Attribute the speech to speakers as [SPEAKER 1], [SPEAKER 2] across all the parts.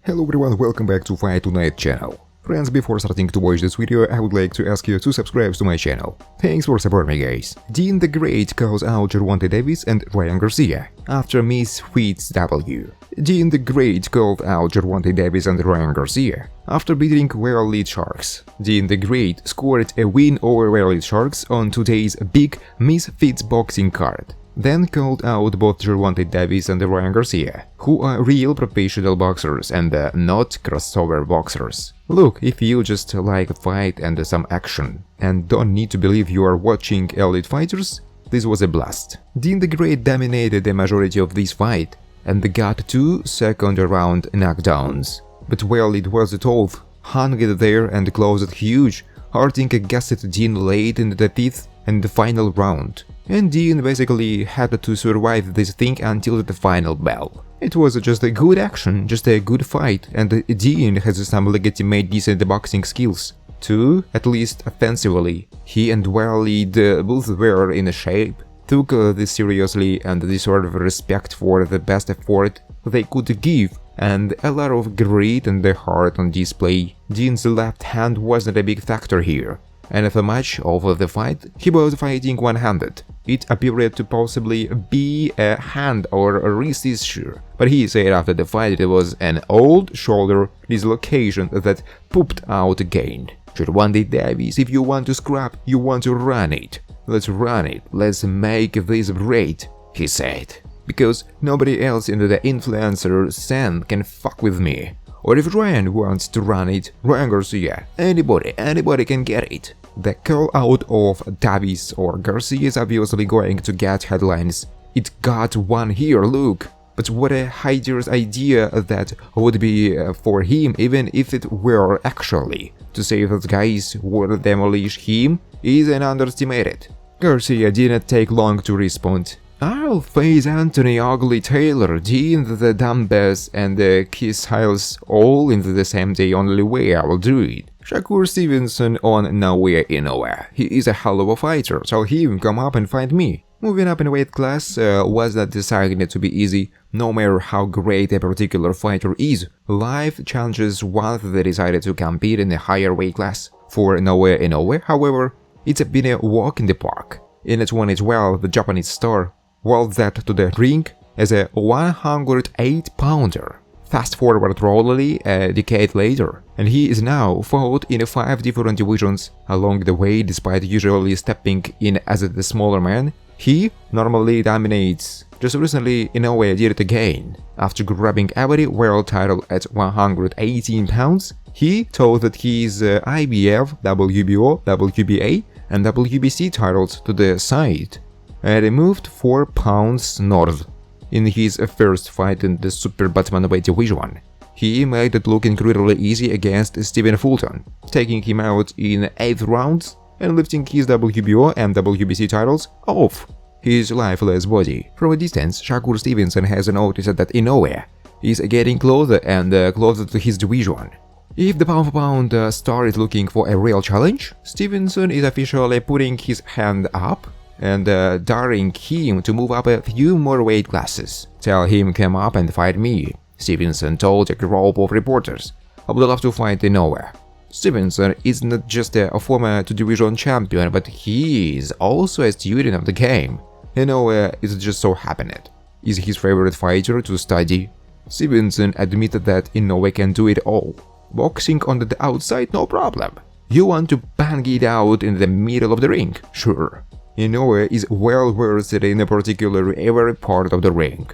[SPEAKER 1] Hello everyone, welcome back to Fight Tonight channel. Friends, before starting to watch this video, I would like to ask you to subscribe to my channel. Thanks for supporting me, guys. Deen the Great calls out Gervonta Davis and Ryan Garcia after Misfits W. Deen the Great called out Gervonta Davis and Ryan Garcia after beating well-lead Sharks. Deen the Great scored a win over well-lead Sharks on today's big Misfits boxing card. Then called out both Gervonta Davis and Ryan Garcia, who are real professional boxers and not crossover boxers. Look, if you just like a fight and some action, and don't need to believe you are watching elite fighters, this was a blast. Deen the Great dominated the majority of this fight, and got 2 second-round knockdowns. But well, it was 12, hung it there and closed huge, hurting against Deen late in the 5th and the final round. And Deen basically had to survive this thing until the final bell. It was just a good action, just a good fight, and Deen has some legitimate decent boxing skills, too, at least offensively. He and Walid both were in shape, took this seriously and deserve respect for the best effort they could give, and a lot of grit and heart on display. Deen's left hand wasn't a big factor here, and for much of the fight, he was fighting one-handed. It appeared to possibly be a hand or a wrist issue, but he said after the fight it was an old shoulder dislocation that pooped out again. Gervonta Davis, if you want to scrap, you want to run it. Let's run it, let's make this great, he said. Because nobody else in the influencer scene can fuck with me. Or if Ryan wants to run it, Ryan Garcia, anybody can get it. The call out of Davis or Garcia is obviously going to get headlines. It got one here, look. But what a hider's idea that would be for him, even if it were actually. To say that guys would demolish him is an underestimated. Garcia didn't take long to respond. I'll face Anthony Ugly Taylor, Deen the Dumbass and Kiss Hiles all in the same day, only way I will do it. Shakur Stevenson on Naoya Inoue. He is a hell of a fighter, tell him come up and fight me. Moving up in weight class was not designed to be easy, no matter how great a particular fighter is. Life challenges once they decided to compete in a higher weight class. For Naoya Inoue, however, it's been a walk in the park. In 2012, the Japanese star waltzed that to the ring as a 108-pounder. Fast forward roughly a decade later, and he is now fought in 5 different divisions. Along the way, despite usually stepping in as the smaller man, he normally dominates. Just recently, Inoue did it again. After grabbing every world title at 118 pounds, he told that his IBF, WBO, WBA and WBC titles to the side, and moved 4 pounds north. In his first fight in the super bantamweight division, he made it look incredibly easy against Stephen Fulton, taking him out in 8 rounds and lifting his WBO and WBC titles off his lifeless body. From a distance, Shakur Stevenson has noticed that Inoue is getting closer and closer to his division. If the pound-for-pound star is looking for a real challenge, Stevenson is officially putting his hand up and daring him to move up a few more weight classes. Tell him come up and fight me, Stevenson told a group of reporters. I would love to fight Inoue. Stevenson is not just a former 2-division champion, but he is also a student of the game. Inoue is just so happened. Is his favorite fighter to study. Stevenson admitted that Inoue can do it all. Boxing on the outside, no problem. You want to bang it out in the middle of the ring? Sure. Inoue is well versed in a particular every part of the ring.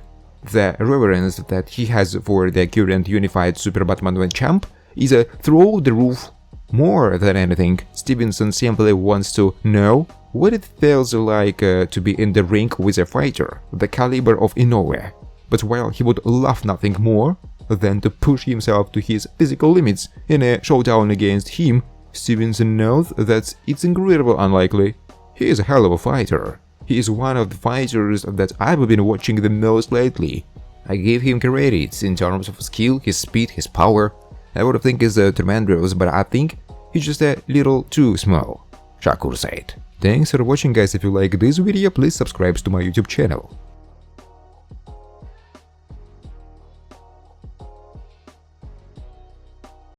[SPEAKER 1] The reverence that he has for the current unified super bantamweight champ is through the roof. More than anything, Stevenson simply wants to know what it feels like to be in the ring with a fighter the caliber of Inoue. But while he would love nothing more than to push himself to his physical limits in a showdown against him, Stevenson knows that it's incredibly unlikely. He is a hell of a fighter. He is one of the fighters that I've been watching the most lately. I give him credits in terms of skill, his speed, his power. Everything is tremendous, but I think he's just a little too small, Shakur said. Thanks for watching, guys. If you like this video, please subscribe to my YouTube channel.